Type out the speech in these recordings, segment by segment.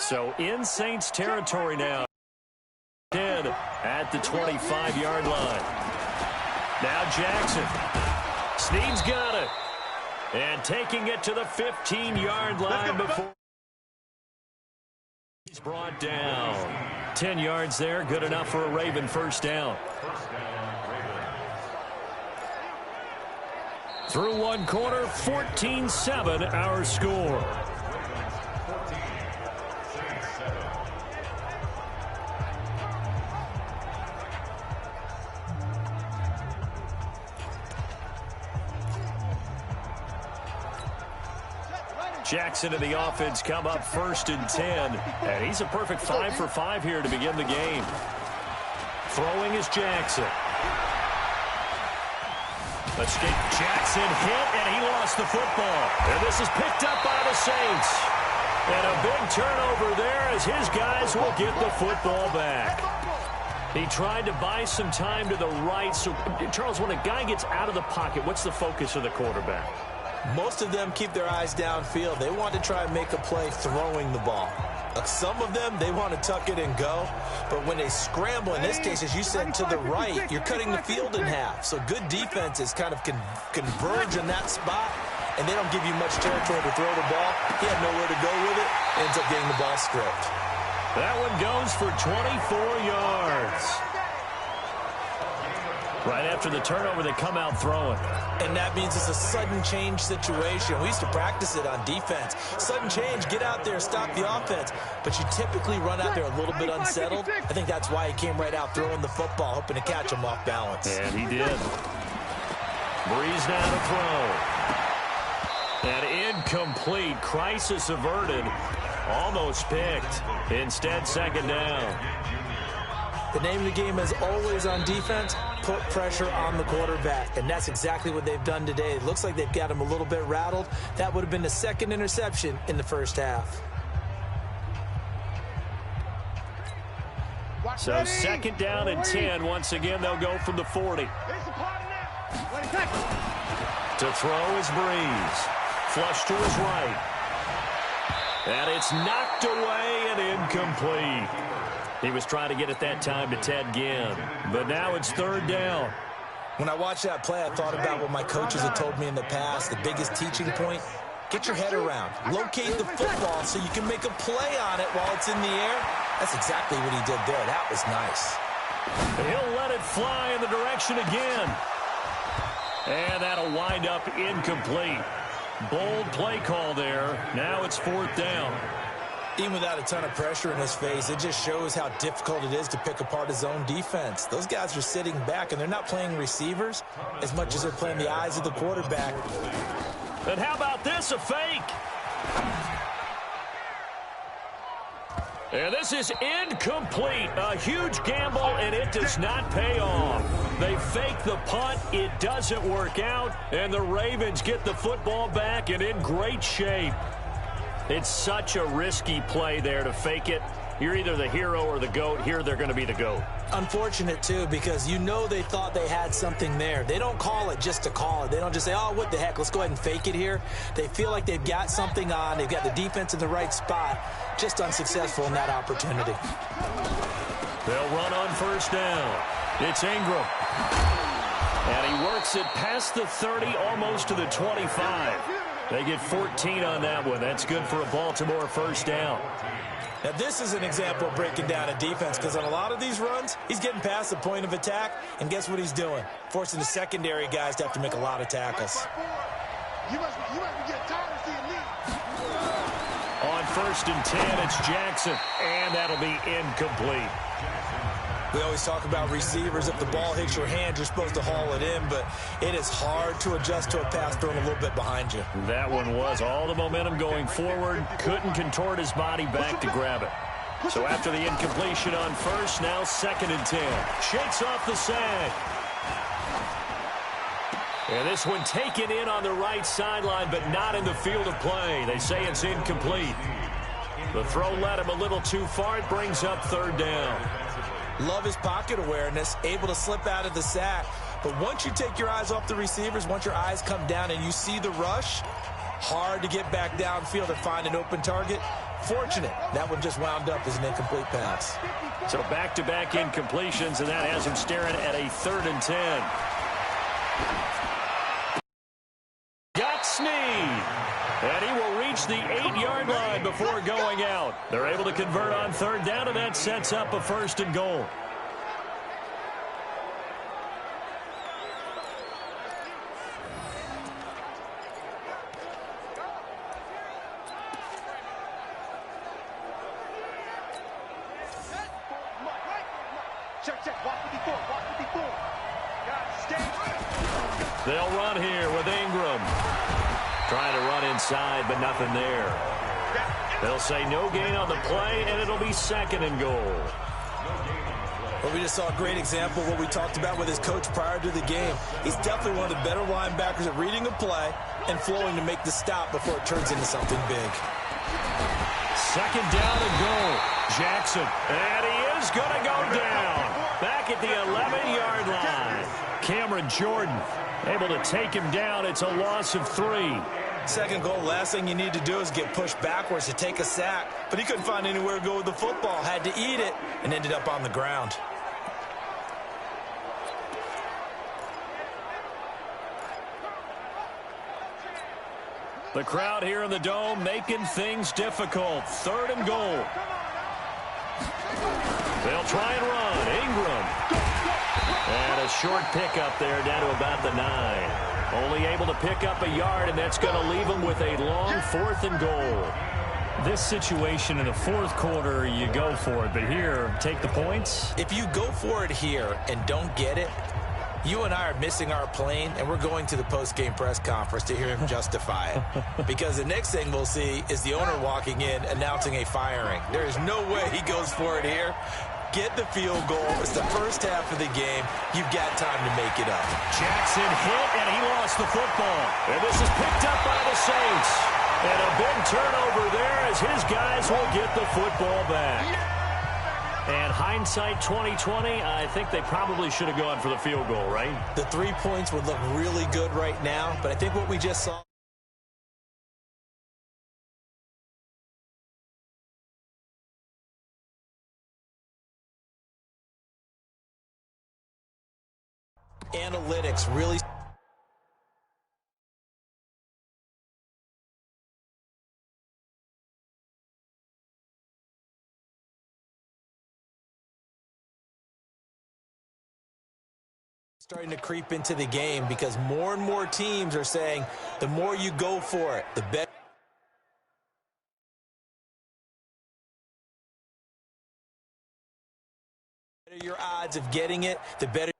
So in Saints territory now. 10 at the 25-yard line. Now Jackson. Snead's got it. And taking it to the 15-yard line before he's brought down. 10 yards there, good enough for a Raven first down. Through one quarter, 14-7 our score. Jackson and the offense come up 1st and 10. And he's a perfect 5 for 5 here to begin the game. Throwing is Jackson. Escape. Jackson hit, and he lost the football. And this is picked up by the Saints. And a big turnover there as his guys will get the football back. He tried to buy some time to the right. So, Charles, when a guy gets out of the pocket, what's the focus of the quarterback? Most of them keep their eyes downfield. They want to try and make a play throwing the ball. Some of them, they want to tuck it and go. But when they scramble, in this case, as you said, to the right, you're cutting the field in half. So good defenses kind of converge in that spot, and they don't give you much territory to throw the ball. He had nowhere to go with it. Ends up getting the ball stripped. That one goes for 24 yards. Right after the turnover, they come out throwing. And that means it's a sudden change situation. We used to practice it on defense. Sudden change, get out there, stop the offense. But you typically run out there a little bit unsettled. I think that's why he came right out throwing the football, hoping to catch him off balance. And he did. Breeze now to throw. And incomplete. Crisis averted. Almost picked. Instead, 2nd down. The name of the game is always on defense, put pressure on the quarterback. And that's exactly what they've done today. It looks like they've got him a little bit rattled. That would have been the 2nd interception in the first half. So 2nd down and 10. Once again, they'll go from the 40. To throw is Breeze. Flush to his right. And it's knocked away and incomplete. He was trying to get it that time to Ted Ginn. But now it's 3rd down. When I watched that play, I thought about what my coaches had told me in the past. The biggest teaching point, get your head around. Locate the football so you can make a play on it while it's in the air. That's exactly what he did there. That was nice. He'll let it fly in the direction again. And that'll wind up incomplete. Bold play call there. Now it's 4th down. Even without a ton of pressure in his face, it just shows how difficult it is to pick apart his own defense. Those guys are sitting back, and they're not playing receivers as much as they're playing the eyes of the quarterback. And how about this, a fake? And this is incomplete. A huge gamble, and it does not pay off. They fake the punt. It doesn't work out, and the Ravens get the football back and in great shape. It's such a risky play there to fake it. You're either the hero or the GOAT. Here they're going to be the GOAT. Unfortunate, too, because you know they thought they had something there. They don't call it just to call it. They don't just say, oh, what the heck, let's go ahead and fake it here. They feel like they've got something on. They've got the defense in the right spot. Just unsuccessful in that opportunity. They'll run on 1st down. It's Ingram. And he works it past the 30, almost to the 25. They get 14 on that one. That's good for a Baltimore 1st down. Now, this is an example of breaking down a defense, because on a lot of these runs, he's getting past the point of attack, and guess what he's doing? Forcing the secondary guys to have to make a lot of tackles. On 1st and 10, it's Jackson, and that'll be incomplete. We always talk about receivers. If the ball hits your hand, you're supposed to haul it in, but it is hard to adjust to a pass thrown a little bit behind you. That one was all the momentum going forward. Couldn't contort his body back to grab it. So after the incompletion on 1st, now 2nd and 10. Shakes off the sag. And this one taken in on the right sideline, but not in the field of play. They say it's incomplete. The throw led him a little too far. It brings up 3rd down. Love his pocket awareness, able to slip out of the sack. But once you take your eyes off the receivers, once your eyes come down and you see the rush, Hard to get back downfield and find an open target. Fortunate, that one just wound up as an incomplete pass. So back-to-back incompletions, and that has him staring at a 3rd and 10. Got Snead. And he will reach the 8-yard line before going out. They're able to convert on 3rd down, and that sets up a 1st and goal. They'll run here with Ingram. Trying to run inside, but nothing there. They'll say no gain on the play, and it'll be 2nd and goal. Well, we just saw a great example of what we talked about with his coach prior to the game. He's definitely one of the better linebackers at reading a play and flowing to make the stop before it turns into something big. 2nd down and goal. Jackson, and he is going to go down. Back at the 11-yard line. Cameron Jordan able to take him down. It's a loss of 3. 2nd goal, last thing you need to do is get pushed backwards to take a sack. But he couldn't find anywhere to go with the football. Had to eat it and ended up on the ground. The crowd here in the Dome making things difficult. 3rd and goal. They'll try and run. Ingram. And a short pickup there down to about the 9. Only able to pick up a yard, and that's going to leave him with a long 4th and goal. This situation in the 4th quarter, you go for it. But here, take the points. If you go for it here and don't get it, you and I are missing our plane, and we're going to the post-game press conference to hear him justify it. Because the next thing we'll see is the owner walking in announcing a firing. There is no way he goes for it here. Get the field goal. It's the first half of the game. You've got time to make it up. Jackson hit, and he lost the football. And this is picked up by the Saints. And a big turnover there as his guys will get the football back. And hindsight 2020, I think they probably should have gone for the field goal, right? The 3 points would look really good right now, but I think what we just saw... Analytics really... starting to creep into the game because more and more teams are saying the more you go for it, the better your odds of getting it, the better.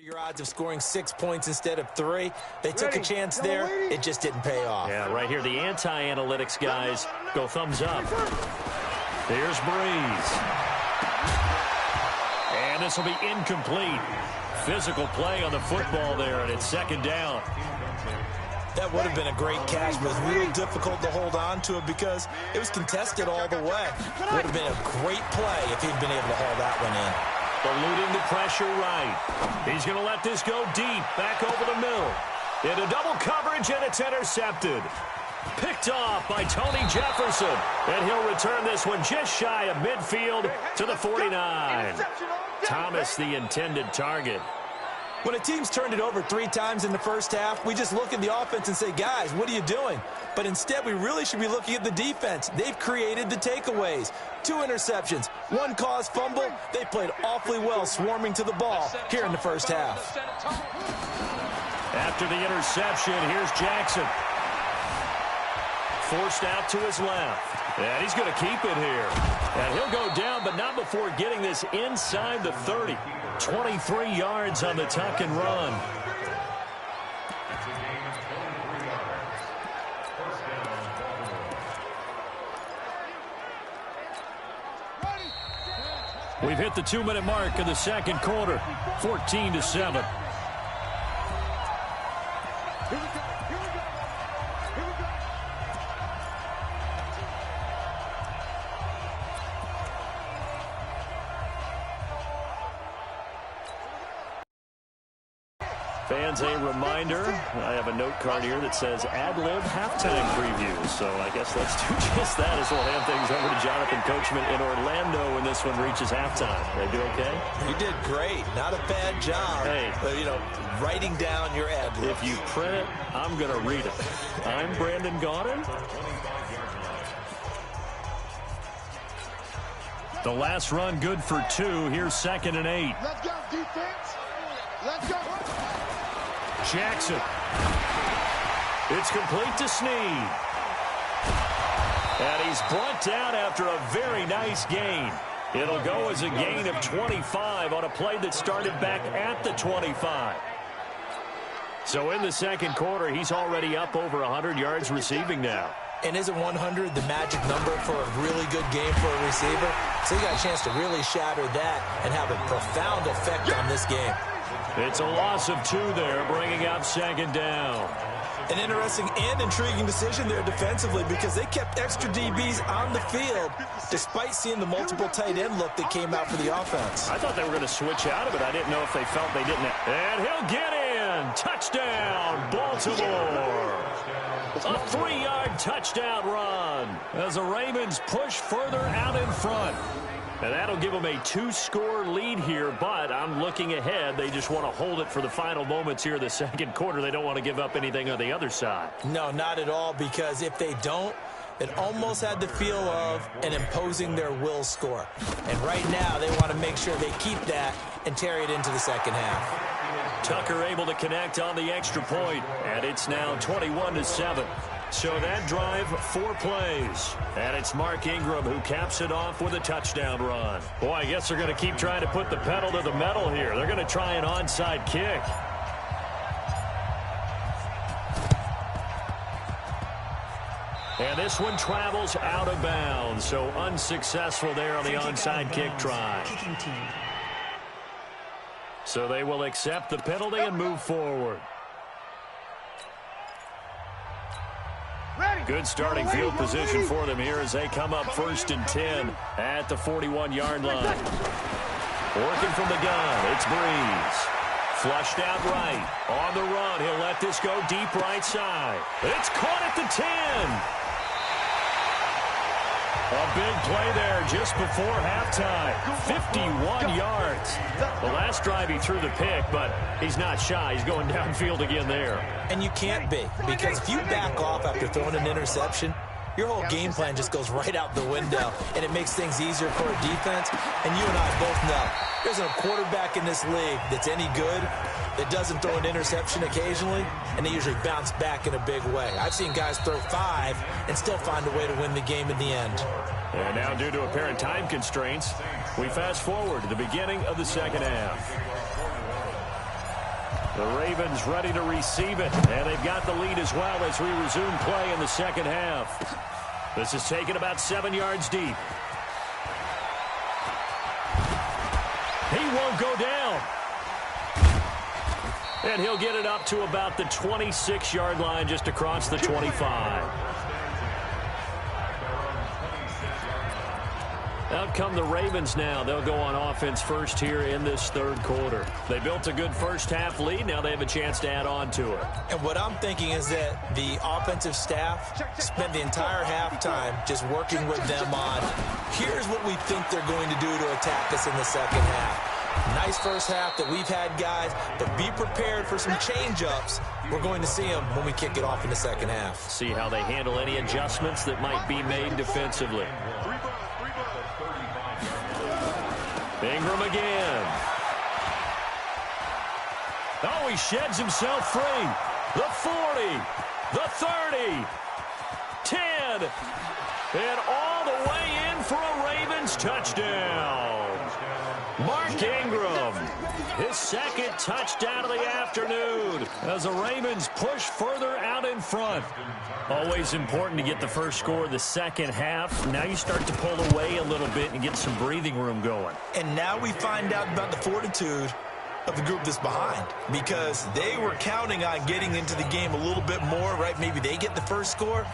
Your odds of scoring 6 points instead of 3. They took a chance there. It just didn't pay off. Yeah, right here, the anti-analytics guys go thumbs up. There's Breeze. And this will be incomplete. Physical play on the football there, and it's 2nd down. That would have been a great catch, but it was real difficult to hold on to it because it was contested all the way. Would have been a great play if he'd been able to haul that one in. Eluding the pressure right. He's going to let this go deep, back over the middle. Into double coverage, and it's intercepted. Picked off by Tony Jefferson. And he'll return this one just shy of midfield to the 49. Thomas, the intended target. When a team's turned it over 3 times in the first half, we just look at the offense and say, guys, what are you doing? But instead, we really should be looking at the defense. They've created the takeaways. 2 interceptions, 1 caused fumble. They played awfully well swarming to the ball here in the first half. After the interception, here's Jackson. Forced out to his left. And he's going to keep it here. And he'll go down, but not before getting this inside the 30. 23 yards on the tuck and run. We've hit the 2-minute mark of the second quarter. 14-7. Fans, a reminder, I have a note card here that says ad-lib halftime preview. So I guess let's do just that as we'll hand things over to Jonathan Coachman in Orlando when this one reaches halftime. Did I do okay? You did great. Not a bad job. Hey. But, you know, writing down your ad-lib. If you print it, I'm going to read it. I'm Brandon Gaudin. The last run good for 2. Here's 2nd and 8. Let's go, defense. Let's go. Jackson. It's complete to Snead. And he's brought down after a very nice gain. It'll go as a gain of 25 on a play that started back at the 25. So in the second quarter, he's already up over 100 yards receiving now. And isn't 100 the magic number for a really good game for a receiver? So he got a chance to really shatter that and have a profound effect on this game. It's a loss of 2 there, bringing up 2nd down. An interesting and intriguing decision there defensively because they kept extra DBs on the field despite seeing the multiple tight end look that came out for the offense. I thought they were going to switch out of it. I didn't know if they felt they didn't. And he'll get in. Touchdown, Baltimore. A 3-yard touchdown run as the Ravens push further out in front. And that'll give them a 2-score lead here, but I'm looking ahead. They just want to hold it for the final moments here in the second quarter. They don't want to give up anything on the other side. No, not at all, because if they don't, it almost had the feel of an imposing their will score. And right now, they want to make sure they keep that and carry it into the second half. Tucker able to connect on the extra point, and it's now 21-7. So that drive, 4 plays. And it's Mark Ingram who caps it off with a touchdown run. Boy, I guess they're going to keep trying to put the pedal to the metal here. They're going to try an onside kick. And this one travels out of bounds. So unsuccessful there on the onside kick try. So they will accept the penalty and move forward. Good starting field position for them here as they come up 1st and 10 at the 41-yard line. Working from the gun, it's Breeze. Flushed out right. On the run, he'll let this go deep right side. It's caught at the 10. A big play there just before halftime. 51 yards. The last drive he threw the pick, but he's not shy. He's going downfield again there. And you can't be, because if you back off after throwing an interception, your whole game plan just goes right out the window, and it makes things easier for a defense. And you and I both know there's a quarterback in this league that's any good that doesn't throw an interception occasionally, and they usually bounce back in a big way. I've seen guys throw 5 and still find a way to win the game in the end. And now, due to apparent time constraints, we fast forward to the beginning of the second half. The Ravens ready to receive it, and they've got the lead as well as we resume play in the second half. This is taken about 7 yards deep. He won't go down. And he'll get it up to about the 26-yard line, just across the 25. Out come the Ravens now. They'll go on offense first here in this third quarter. They built a good first-half lead. Now they have a chance to add on to it. And what I'm thinking is that the offensive staff spent the entire halftime just working with them on, here's what we think they're going to do to attack us in the second half. Nice first half that we've had, guys, but be prepared for some change-ups. We're going to see them when we kick it off in the second half. See how they handle any adjustments that might be made defensively. Ingram again. Oh, he sheds himself free. The 40, the 30, 10. And all the way in for a Ravens touchdown. Mark Ingram, his second touchdown of the afternoon as the Ravens push further out in front. Always important to get the first score of the second half. Now you start to pull away a little bit and get some breathing room going. And now we find out about the fortitude of the group that's behind, because they were counting on getting into the game a little bit more, right? Maybe they get the first score.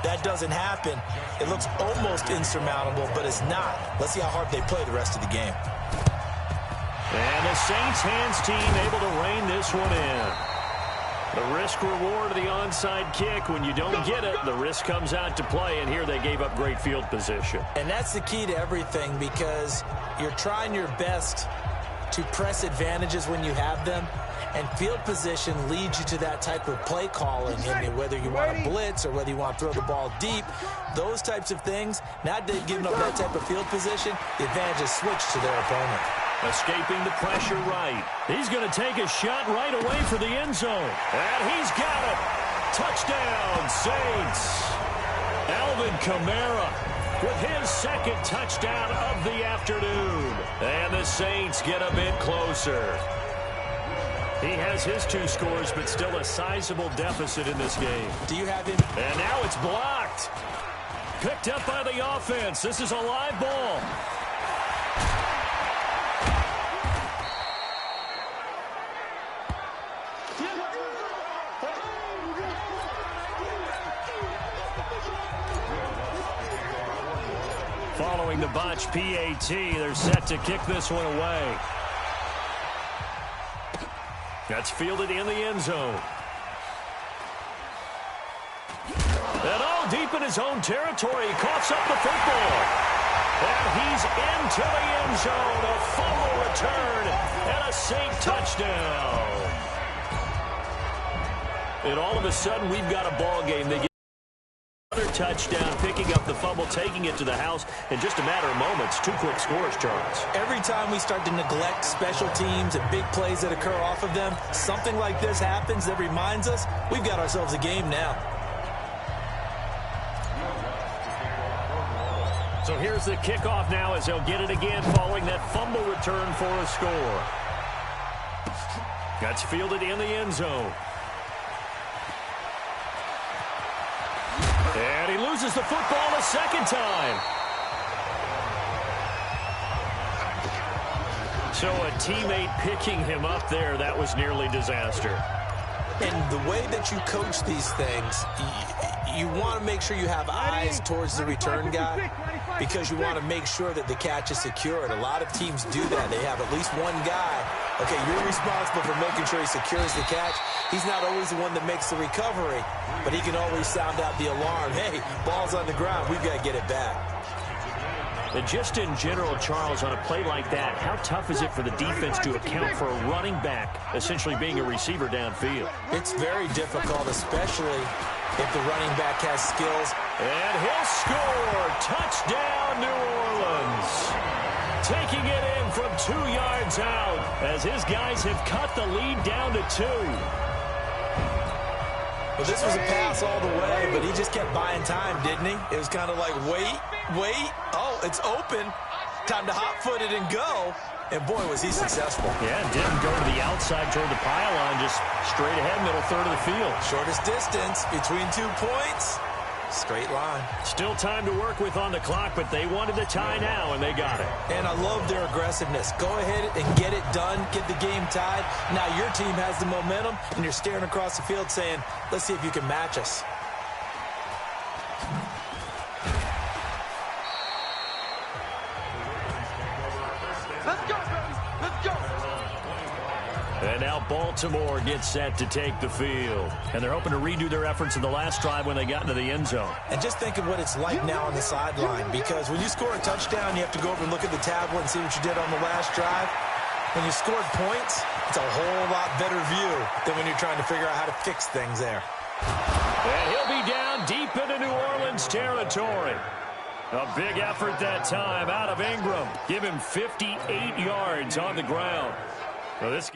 That doesn't happen. It looks almost insurmountable, but it's not. Let's see how hard they play the rest of the game. And the Saints hands team able to rein this one in. The risk-reward of the onside kick. When you don't get it, the risk comes out to play, and here they gave up great field position. And that's the key to everything, because you're trying your best to press advantages when you have them, and field position leads you to that type of play calling. And whether you want to blitz or whether you want to throw the ball deep, those types of things, now that they've given up that type of field position, the advantage is switched to their opponent. Escaping the pressure right. He's going to take a shot right away for the end zone. And he's got it. Touchdown, Saints. Alvin Kamara with his second touchdown of the afternoon. And the Saints get a bit closer. He has his 2 scores, but still a sizable deficit in this game. Do you have him? And now it's blocked. Picked up by the offense. This is a live ball. Following the botch PAT, they're set to kick this one away. That's fielded in the end zone. And all deep in his own territory, he coughs up the football. And he's into the end zone. A fumble return and a Saint touchdown. And all of a sudden, we've got a ball game. They get another touchdown, picking up the fumble, taking it to the house in just a matter of moments. 2 quick scores, Charles. Every time we start to neglect special teams and big plays that occur off of them, something like this happens that reminds us we've got ourselves a game now. So here's the kickoff now as they'll get it again following that fumble return for a score. That's fielded in the end zone. And he loses the football a second time. So a teammate picking him up there, that was nearly disaster. And the way that you coach these things, you want to make sure you have eyes towards the return guy, because you want to make sure that the catch is secured. A lot of teams do that. They have at least one guy. Okay, you're responsible for making sure he secures the catch. He's not always the one that makes the recovery, but he can always sound out the alarm. Hey, ball's on the ground. We've got to get it back. And just in general, Charles, on a play like that, how tough is it for the defense to account for a running back essentially being a receiver downfield? It's very difficult, especially if the running back has skills. And he'll score. Touchdown, New Orleans. Taking it in from 2 yards out as his guys have cut the lead down to 2. Well, this was a pass all the way, but he just kept buying time, didn't he? It was kind of like, wait. Oh, it's open. Time to hot-foot it and go. And, boy, was he successful. Yeah, didn't go to the outside toward the pylon, just straight ahead, middle third of the field. Shortest distance between 2 points. Straight line. Still time to work with on the clock, but they wanted the tie now, and they got it. And I love their aggressiveness. Go ahead and get it done. Get the game tied. Now your team has the momentum, and you're staring across the field saying, let's see if you can match us. Let's go, baby. Let's go. And now Baltimore gets set to take the field. And they're hoping to redo their efforts in the last drive when they got into the end zone. And just think of what it's like now on the sideline, because when you score a touchdown, you have to go over and look at the tablet and see what you did on the last drive. When you scored points, it's a whole lot better view than when you're trying to figure out how to fix things there. And he'll be down deep into New Orleans territory. A big effort that time out of Ingram. Give him 58 yards on the ground. Well, this